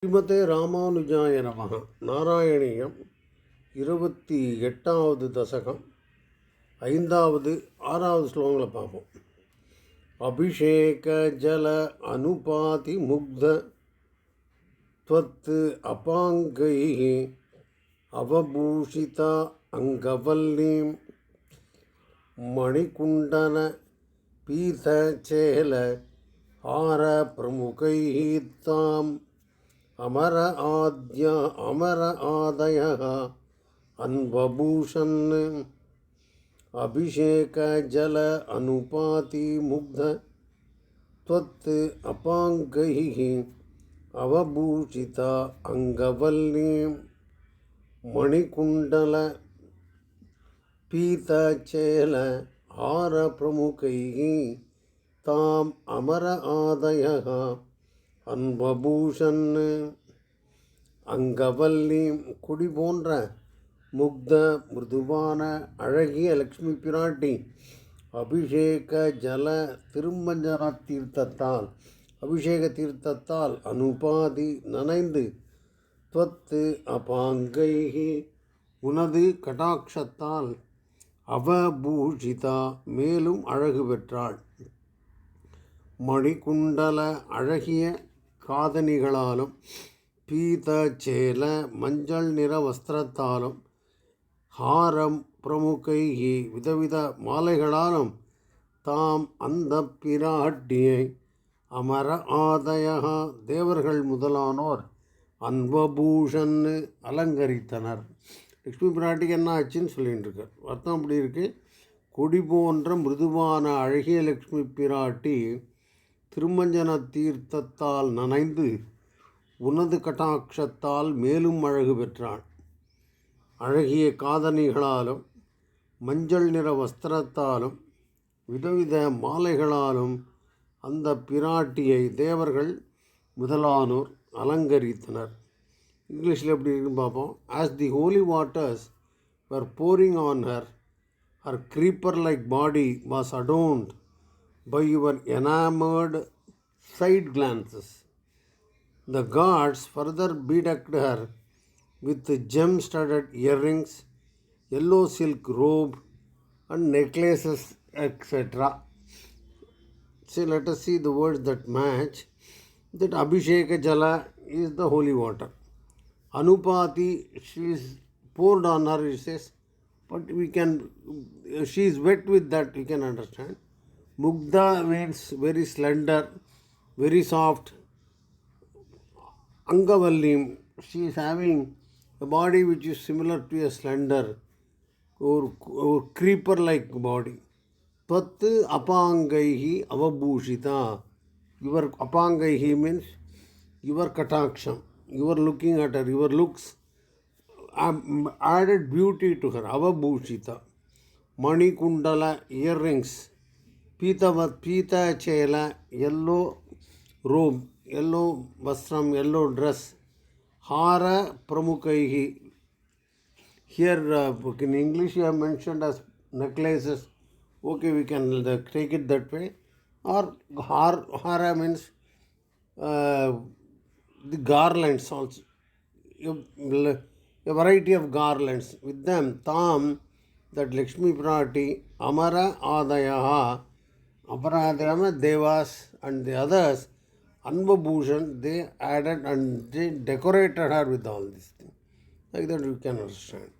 ஸ்ரீமதே ராமானுஜாய நமः. நாராயணியம் 28வது தசகம் 5வது 6வது ஸ்லோகங்களை பார்ப்போம். அபிஷேக ஜல அனுபாதி முக்த த்வத் அபாங்கை அவபூஷிதா அங்கவல்லீம் மணிகுண்டன பீதச்சேல ஆர பிரமுகை தாம் அமர ஆதய அன்வபூஷன். அபிஷேக ஜல அனுபாதி முக்த த்வத் அபாங்கை அவபூஷிதா அங்கவல்லீம் மணிகுண்டல பீதச்சேல ஆர பிரமுகை தாம் அமர ஆதய அன்வபூஷன். அங்கவல்லி குடி போன்ற முக்த மிருதுவான அழகிய லக்ஷ்மி பிராட்டி அபிஷேக ஜல திருமஞ்சன தீர்த்தத்தால் அபிஷேக தீர்த்தத்தால் அனுபாதி நனைந்து த்வத் அபாங்கைஹி உனது கடாட்சத்தால் அவபூஷிதா மேலும் அழகு பெற்றாள். மணிகுண்டல அழகிய காதணிகளாலும் பீதச்சேல மஞ்சள் நிற வஸ்திரத்தாலும் ஹாரம் பிரமுகைகி விதவித மாலைகளாலும் தாம் அந்த பிராட்டியை அமர ஆதய தேவர்கள் முதலானோர் அன்வபூஷன் அலங்கரித்தனர். லக்ஷ்மி பிராட்டிக்கு என்ன ஆச்சுன்னு சொல்லிகிட்டு இருக்கார். அர்த்தம் அப்படி இருக்குது. கொடி போன்ற மிருதுவான அழகிய லக்ஷ்மி பிராட்டி திருமஞ்சன தீர்த்தத்தால் நனைந்து உனது கட்டாட்சத்தால் மேலும் அழகு பெற்றாள். அழகிய காதணிகளாலும் மஞ்சள் நிற வஸ்திரத்தாலும் விதவித மாலைகளாலும் அந்த பிராட்டியை தேவர்கள் முதலானோர் அலங்கரித்தனர். இங்கிலீஷில் எப்படி இருக்குன்னு பார்ப்போம். As the holy waters were pouring on her, her creeper-like body was adorned by your enamored side glances. The gods further bedecked her with gem-studded earrings, yellow silk robe, and necklaces, etc. So let us see the words that match. That Abhisheka Jala is the holy water. Anupati, she is poured on her, it says, but she is wet with that, we can understand. Mugdha means very slender, very soft. Angavallim, she is having a body which is similar to a slender or creeper-like body. Tvat apangaihi avabhushita. Your apangaihi means your kataksham. You are looking at her, your looks added beauty to her. Avabhushita. Manikundala earrings. Pita chela, yellow robe, yellow vastram, yellow dress. Hara pramukaihi. Here in English you have mentioned as necklaces. Okay, we can take it that way. Or hara means the garlands also. A variety of garlands. With them, tam, that Lakshmi Prati, Amara Adayaha, Aparadayama, Devas and the others, Anvabhushan, they added and they decorated her with all these things. Like that you can understand.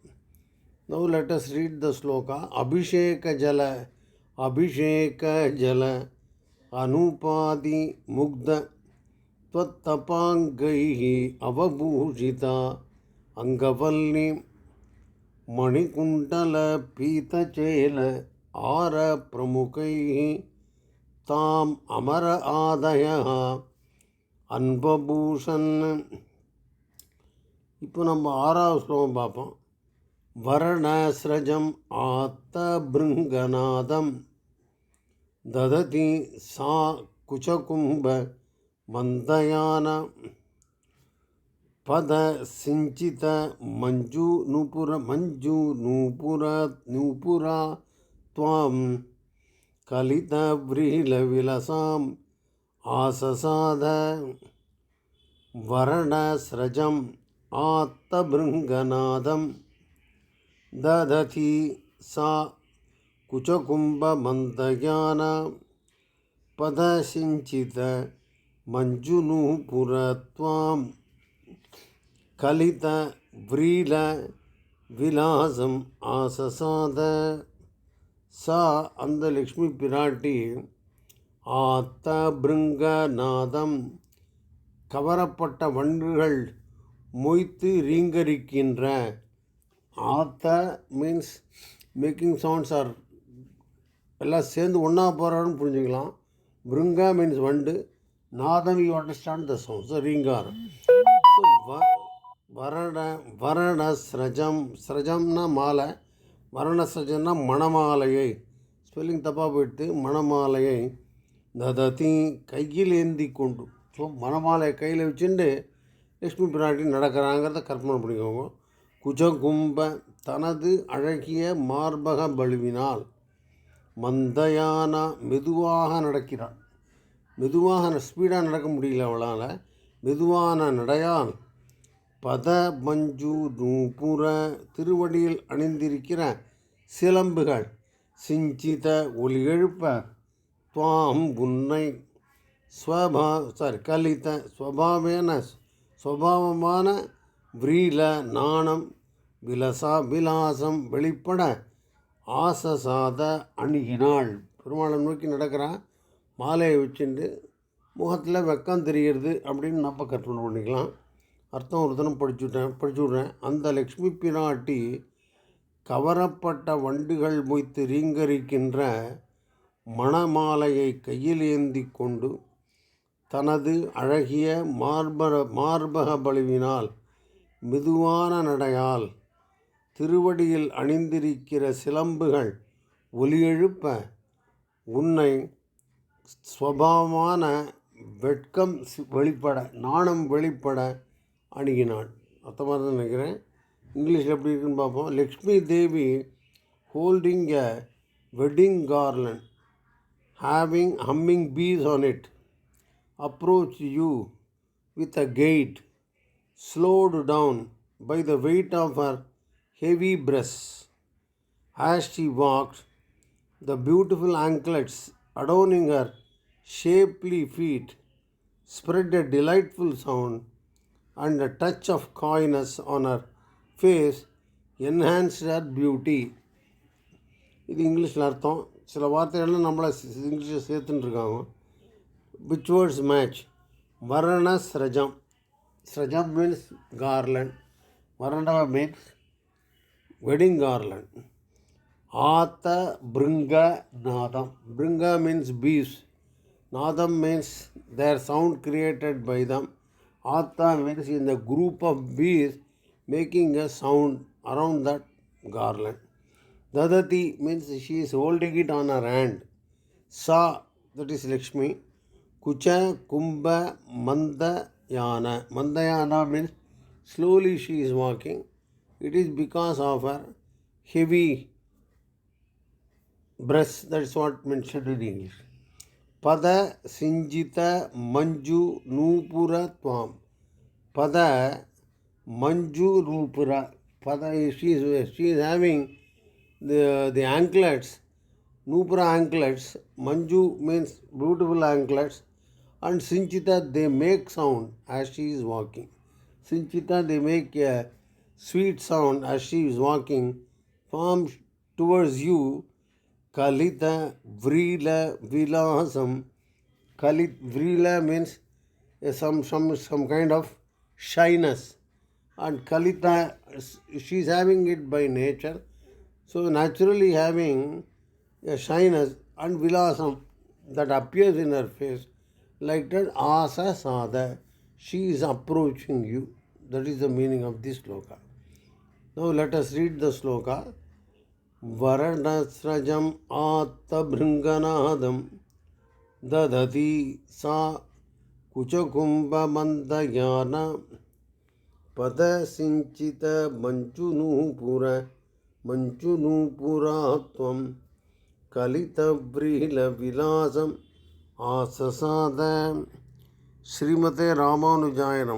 Now let us read the sloka. Abhisheka Jala, Anupadi Mugdha, Tvattapangaihi Avabhushita Angavalli Manikundala Pita-chela Ara Pramukaihi Tam Amara Adaya Anvabhushan. இப்போ நம்ம 6வது ஸ்லோகம் பார்ப்போம். வரணஸ்ரஜம் ஆத்தபிருங்கநாதம் தததி சா குச்சகும்ப மந்தயான பத சிஞ்சித மஞ்சு நூபுரா துவாம் கலித விரீல விலசாம் ஆசசாத वरणस्रजम् आत्तभृङ्गनादं ददति सा कुचकुम्भमन्दयाना पदसिञ्चित मञ्जुनूपुरत्वां कलितव्रीलविलासम् आससाद. சா அந்த லக்ஷ்மி பிராட்டி ஆத்த பிருங்கநாதம் கவரப்பட்ட வண்டுகள் மொய்த்து ரீங்கரிக்கின்ற. ஆத்த மீன்ஸ் மேக்கிங் சவுண்ட்ஸ் ஆர் எல்லாம் சேர்ந்து ஒன்றா போகிறான்னு புரிஞ்சுக்கலாம். பிருங்கா மீன்ஸ் வண்டு, நாதம் you understand the sound, so ரீங்காரம். ஸோ வரணஸ்ரஜம், ஸ்ரஜம்னா மாலை, வரணஸ்ரஜம்னா மணமாலையை, ஸ்பெல்லிங் தப்பாக போயிட்டு மணமாலையை தததி கையில் ஏந்தி கொண்டு. ஸோ மணமாலையை கையில் வச்சுட்டு லக்ஷ்மி பிராட்டி நடக்கிறாங்கிறத கற்பனை பண்ணிக்கோங்க. குஜகும்ப தனது அழகிய மார்பக பலுவினால் மந்தயானா மெதுவாக நடக்கிறாள். மெதுவாக ஸ்பீடாக நடக்க முடியல அவளால். மெதுவான நடையால் பத மஞ்சு நூபுர திருவடியில் அணிந்திருக்கிற சிலம்புகள் சிஞ்சித ஒலி எழுப்ப துவாம் உன்னை கலித்த ஸ்வபாவமான விரீல நாணம் விலாசம் வெளிப்பட ஆசசாத அணுகினாள். பெருமாளை நோக்கி நடக்கிறான், மாலையை வச்சுட்டு முகத்தில் வெக்கம் தெரிகிறது அப்படின்னு நம்ம கற்பனை பண்ணிக்கலாம். அர்த்தம் ஒரு தினம் படிச்சு விட்றேன். அந்த லக்ஷ்மி பிராட்டி கவரப்பட்ட வண்டுகள் மொய்த்து ரீங்கரிக்கின்ற மணமாலையை கையில் ஏந்தி கொண்டு தனது அழகிய மார்பக பலுவினால் மெதுவான நடையால் திருவடியில் அணிந்திருக்கிற சிலம்புகள் ஒலியெழுப்ப உன்னை ஸ்வபாவமான வெட்கம் வெளிப்பட, நாணம் வெளிப்பட அணுகினாள். அர்த்தமாக தான் நினைக்கிறேன். இங்கிலீஷில் எப்படி இருக்குன்னு பார்ப்போம். Lakshmi Devi holding a wedding garland having humming bees on it approached you with a gait slowed down by the weight of her heavy breasts. As she walked, the beautiful anklets adorning her shapely feet spread a delightful sound, and a touch of coyness on her face enhanced her beauty. இது இங்கிலீஷில் அர்த்தம். சில வார்த்தைகள்லாம் நம்மளை இங்கிலீஷில் சேர்த்துன்னு இருக்காங்க. Which words match? வரண ஸ்ரஜம். ஸ்ரஜம் means garland. Varana means wedding garland. Ata Bringa Nadam. Bringa means bees. Nadam means their sound created by them. Ata means in the group of bees making a sound around that garland. Dadati means she is holding it on her hand. Sa, that is Lakshmi. Kucha Kumbha Mandayana. Mandayana means slowly she is walking. It is because of her heavy breasts. That's what mentioned in English. Pada Sinjita Manju Nupura Tvam. Pada Manju Nupura. Pada, she is having the anklets, Nupura anklets. Manju means beautiful anklets. And Sinchita, they make sound as she is walking. Sinchita, they make a sweet sound as she is walking from towards you. Kalita Vrila Vilasam. Vrila means some kind of shyness. And Kalita, she is having it by nature. So naturally having a shyness and vilasam that appears in her face, like that asa sada, she is approaching you. That is the meaning of this sloka. Now let us read the sloka. Varanasrajam attabhringanadam dadati sa kuchakumbha mandayana padasinchita manchunupuraत्वं कलितव्रीलविलासम् आससाद. श्रीमते रामानुजाय नमः.